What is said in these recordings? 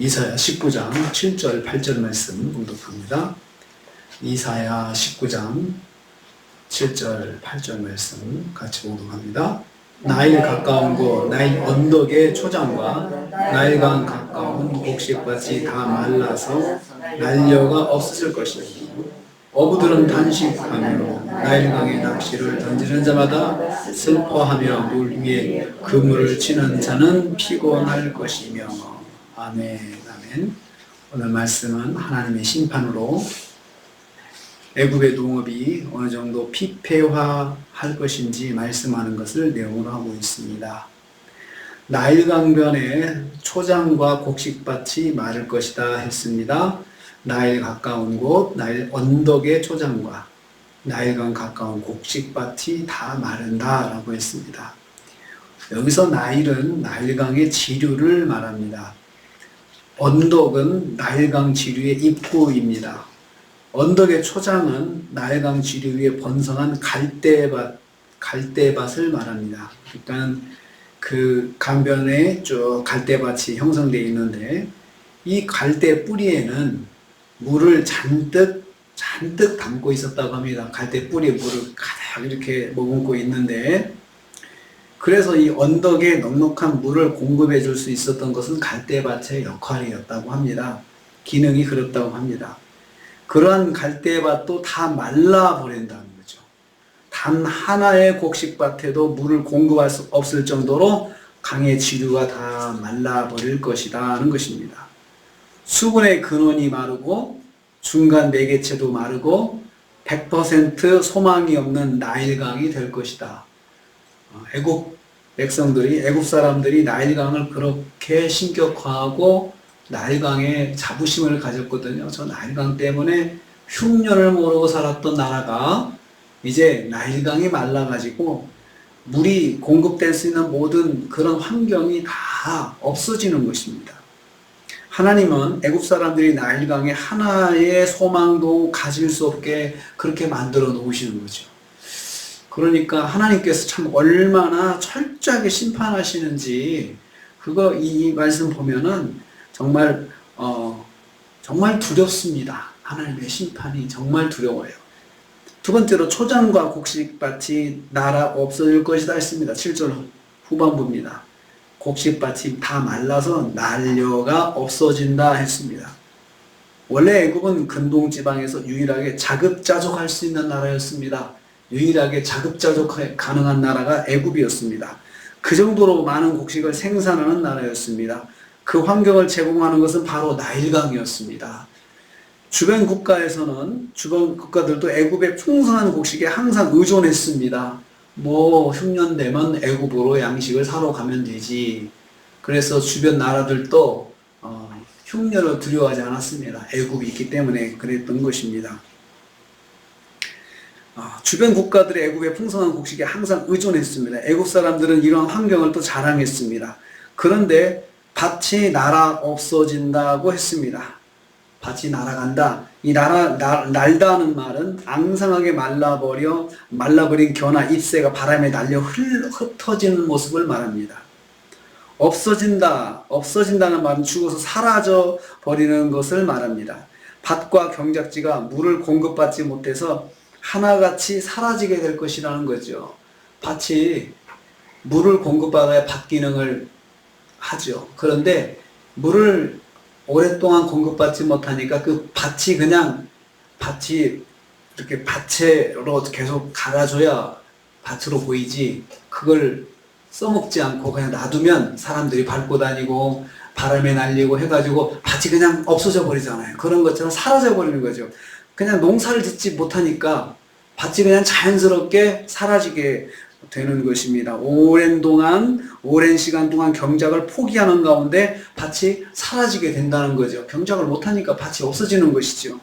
이사야 19장 7절 8절 말씀 봉독합니다. 이사야 19장 7절 8절 말씀 같이 봉독합니다. 나일 가까운 곳 나일 언덕의 초장과 나일강 가까운 곡식밭이 다 말라서 난려가 없어질 것이니 어부들은 단식하며 나일강의 낚시를 던지는 자마다 슬퍼하며 물 위에 그물을 치는 자는 피곤할 것이며. 아멘. 아멘. 오늘 말씀은 하나님의 심판으로 애굽의 농업이 어느 정도 피폐화할 것인지 말씀하는 것을 내용으로 하고 있습니다. 나일강변에 초장과 곡식밭이 마를 것이다 했습니다. 나일 가까운 곳, 나일 언덕의 초장과 나일강 가까운 곡식밭이 다 마른다라고 했습니다. 여기서 나일은 나일강의 지류를 말합니다. 언덕은 나일강 지류의 입구입니다. 언덕의 초장은 나일강 지류 위에 번성한 갈대밭을 말합니다. 그러니까 그 강변에 쭉 갈대밭이 형성되어 있는데 이 갈대 뿌리에는 물을 잔뜩 담고 있었다고 합니다. 갈대 뿌리에 물을 가득 이렇게 머금고 있는데, 그래서 이 언덕에 넉넉한 물을 공급해 줄 수 있었던 것은 갈대밭의 역할이었다고 합니다. 기능이 그렇다고 합니다. 그러한 갈대밭도 다 말라버린다는 거죠. 단 하나의 곡식밭에도 물을 공급할 수 없을 정도로 강의 지류가 다 말라버릴 것이다 하는 것입니다. 수분의 근원이 마르고 중간 매개체도 마르고 100% 소망이 없는 나일강이 될 것이다. 애굽 사람들이 나일강을 그렇게 신격화하고 나일강에 자부심을 가졌거든요. 저 나일강 때문에 흉년을 모르고 살았던 나라가 이제 나일강이 말라가지고 물이 공급될 수 있는 모든 그런 환경이 다 없어지는 것입니다. 하나님은 애굽 사람들이 나일강에 하나의 소망도 가질 수 없게 그렇게 만들어 놓으시는 거죠. 그러니까 하나님께서 참 얼마나 철저하게 심판하시는지 이 말씀 보면은 정말 두렵습니다. 하나님의 심판이 정말 두려워요. 두 번째로 초장과 곡식밭이 나라 없어질 것이다 했습니다. 7절 후반부입니다. 곡식밭이 다 말라서 난려가 없어진다 했습니다. 원래 애굽은 근동지방에서 유일하게 자급자족할 수 있는 나라였습니다. 유일하게 자급자족 가능한 나라가 애굽이었습니다. 그 정도로 많은 곡식을 생산하는 나라였습니다. 그 환경을 제공하는 것은 바로 나일강이었습니다. 주변 국가들도 애굽의 풍성한 곡식에 항상 의존했습니다. 흉년되면 애굽으로 양식을 사러 가면 되지. 그래서 주변 나라들도 흉년을 두려워하지 않았습니다. 애굽이 있기 때문에 그랬던 것입니다. 주변 국가들이 애굽의 풍성한 곡식에 항상 의존했습니다. 애굽 사람들은 이러한 환경을 또 자랑했습니다. 그런데 밭이 날아 없어진다고 했습니다. 밭이 날아간다. 이 날다는 말은 앙상하게 말라버린 겨나 잎새가 바람에 날려 흩어지는 모습을 말합니다. 없어진다는 말은 죽어서 사라져 버리는 것을 말합니다. 밭과 경작지가 물을 공급받지 못해서 하나같이 사라지게 될 것이라는 거죠. 밭이 물을 공급받아야 밭 기능을 하죠. 그런데 물을 오랫동안 공급받지 못하니까 그 밭이 이렇게 밭으로 계속 갈아줘야 밭으로 보이지, 그걸 써먹지 않고 그냥 놔두면 사람들이 밟고 다니고 바람에 날리고 해가지고 밭이 그냥 없어져 버리잖아요. 그런 것처럼 사라져 버리는 거죠. 그냥 농사를 짓지 못하니까 밭이 그냥 자연스럽게 사라지게 되는 것입니다. 오랜 시간 동안 경작을 포기하는 가운데 밭이 사라지게 된다는 거죠. 경작을 못하니까 밭이 없어지는 것이죠.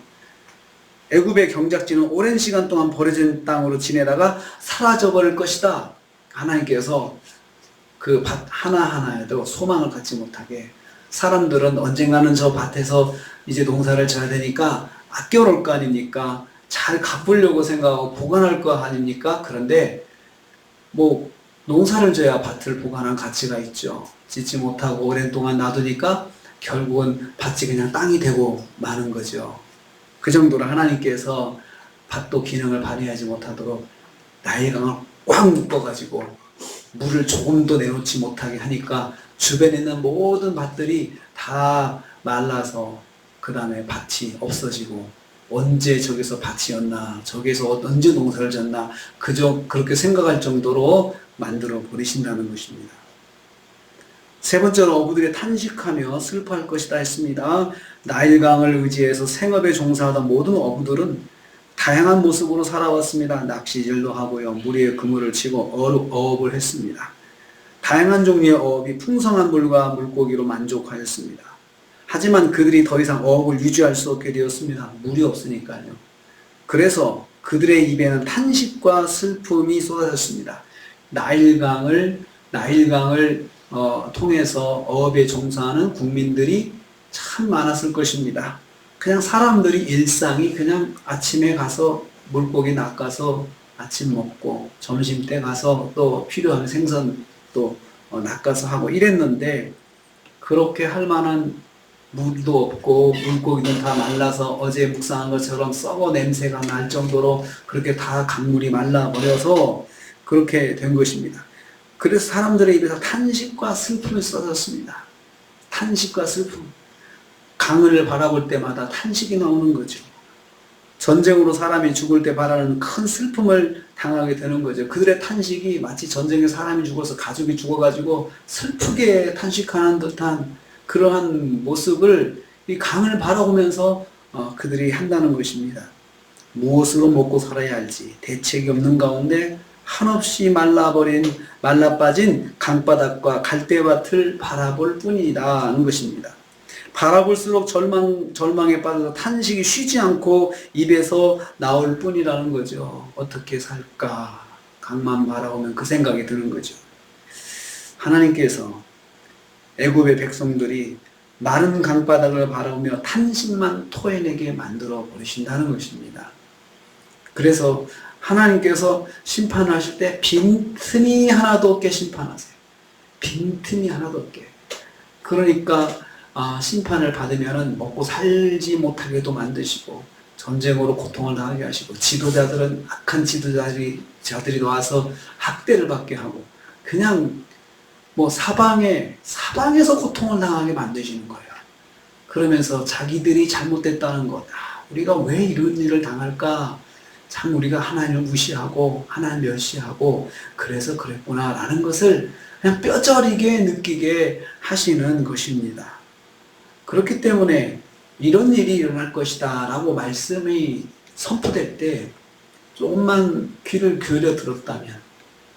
애굽의 경작지는 오랜 시간 동안 버려진 땅으로 지내다가 사라져버릴 것이다. 하나님께서 그 밭 하나하나에도 소망을 갖지 못하게, 사람들은 언젠가는 저 밭에서 이제 농사를 져야 되니까 아껴놓을 거 아닙니까? 잘 갚으려고 생각하고 보관할 거 아닙니까? 그런데 농사를 져야 밭을 보관한 가치가 있죠. 짓지 못하고 오랜 동안 놔두니까 결국은 밭이 그냥 땅이 되고 마는 거죠. 그 정도로 하나님께서 밭도 기능을 발휘하지 못하도록 나일강을 꽉 묶어가지고 물을 조금도 내놓지 못하게 하니까 주변에 있는 모든 밭들이 다 말라서 그 다음에 밭이 없어지고, 언제 저기서 밭이었나, 저기서 언제 농사를 졌나, 그렇게 생각할 정도로 만들어 버리신다는 것입니다. 세 번째로 어부들이 탄식하며 슬퍼할 것이다 했습니다. 나일강을 의지해서 생업에 종사하던 모든 어부들은 다양한 모습으로 살아왔습니다. 낚시질도 하고요, 무리에 그물을 치고 어업을 했습니다. 다양한 종류의 어업이 풍성한 물과 물고기로 만족하였습니다. 하지만 그들이 더 이상 어업을 유지할 수 없게 되었습니다. 물이 없으니까요. 그래서 그들의 입에는 탄식과 슬픔이 쏟아졌습니다. 나일강을 통해서 어업에 종사하는 국민들이 참 많았을 것입니다. 그냥 사람들이 일상이 그냥 아침에 가서 물고기 낚아서 아침 먹고, 점심 때 가서 또 필요한 생선 또 낚아서 하고 이랬는데, 그렇게 할 만한 물도 없고 물고기는 다 말라서 어제 묵상한 것처럼 썩어 냄새가 날 정도로 그렇게 다 강물이 말라버려서 그렇게 된 것입니다. 그래서 사람들의 입에서 탄식과 슬픔이 쏟아졌습니다. 탄식과 슬픔. 강을 바라볼 때마다 탄식이 나오는 거죠. 전쟁으로 사람이 죽을 때 바라는 큰 슬픔을 당하게 되는 거죠. 그들의 탄식이 마치 전쟁에 사람이 죽어서 가족이 죽어가지고 슬프게 탄식하는 듯한 그러한 모습을 이 강을 바라보면서 그들이 한다는 것입니다. 무엇으로 먹고 살아야 할지 대책이 없는 가운데 한없이 말라빠진 강바닥과 갈대밭을 바라볼 뿐이다 하는 것입니다. 바라볼수록 절망에 빠져서 탄식이 쉬지 않고 입에서 나올 뿐이라는 거죠. 어떻게 살까? 강만 바라보면 그 생각이 드는 거죠. 하나님께서 애굽의 백성들이 마른 강바닥을 바라보며 탄식만 토해내게 만들어 버리신다는 것입니다. 그래서 하나님께서 심판하실 때 빈틈이 하나도 없게 심판하세요. 빈틈이 하나도 없게. 그러니까 심판을 받으면 먹고 살지 못하게도 만드시고, 전쟁으로 고통을 당하게 하시고, 지도자들은 악한 지도자들이 와서 학대를 받게 하고, 그냥 사방에서 고통을 당하게 만드시는 거예요. 그러면서 자기들이 잘못됐다는 것, 우리가 왜 이런 일을 당할까? 참 우리가 하나님을 무시하고 하나님 멸시하고 그래서 그랬구나 라는 것을 그냥 뼈저리게 느끼게 하시는 것입니다. 그렇기 때문에 이런 일이 일어날 것이다 라고 말씀이 선포될 때 조금만 귀를 기울여 들었다면,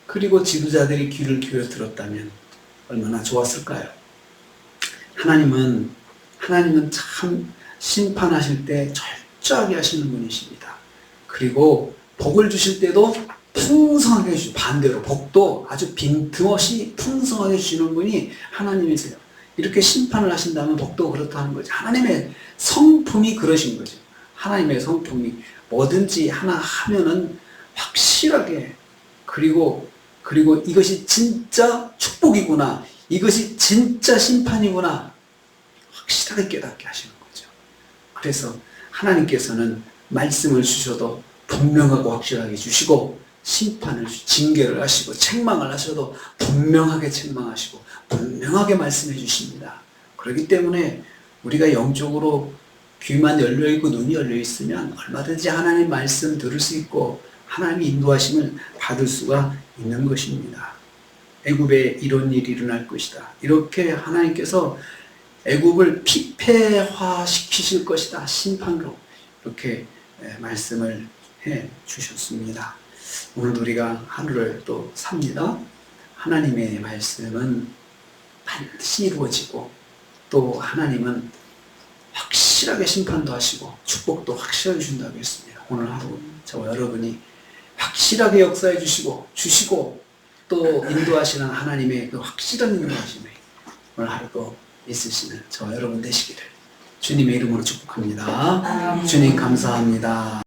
그리고 지도자들이 귀를 기울여 들었다면 얼마나 좋았을까요? 하나님은 참 심판하실 때 철저하게 하시는 분이십니다. 그리고 복을 주실 때도 풍성하게 주시고, 반대로 복도 아주 빈틈없이 풍성하게 주시는 분이 하나님이세요. 이렇게 심판을 하신다면 복도 그렇다는 거죠. 하나님의 성품이 그러신 거죠. 하나님의 성품이 뭐든지 하나 하면은 확실하게, 그리고 이것이 진짜 축복이구나, 이것이 진짜 심판이구나 확실하게 깨닫게 하시는 거죠. 그래서 하나님께서는 말씀을 주셔도 분명하고 확실하게 주시고, 징계를 하시고 책망을 하셔도 분명하게 책망하시고 분명하게 말씀해 주십니다. 그렇기 때문에 우리가 영적으로 귀만 열려있고 눈이 열려있으면 얼마든지 하나님 말씀 들을 수 있고 하나님의 인도하심을 받을 수가 있는 것입니다. 애굽에 이런 일이 일어날 것이다, 이렇게 하나님께서 애굽을 피폐화시키실 것이다, 심판으로 이렇게 말씀을 해 주셨습니다. 오늘 우리가 하루를 또 삽니다. 하나님의 말씀은 반드시 이루어지고, 또 하나님은 확실하게 심판도 하시고 축복도 확실하게 주신다고 했습니다. 오늘 하루 저와 여러분이 확실하게 역사해 주시고 또 인도하시는 하나님의 그 확실한 인도하심에 오늘 하루도 있으시는 저와 여러분 되시기를 주님의 이름으로 축복합니다. 주님 감사합니다.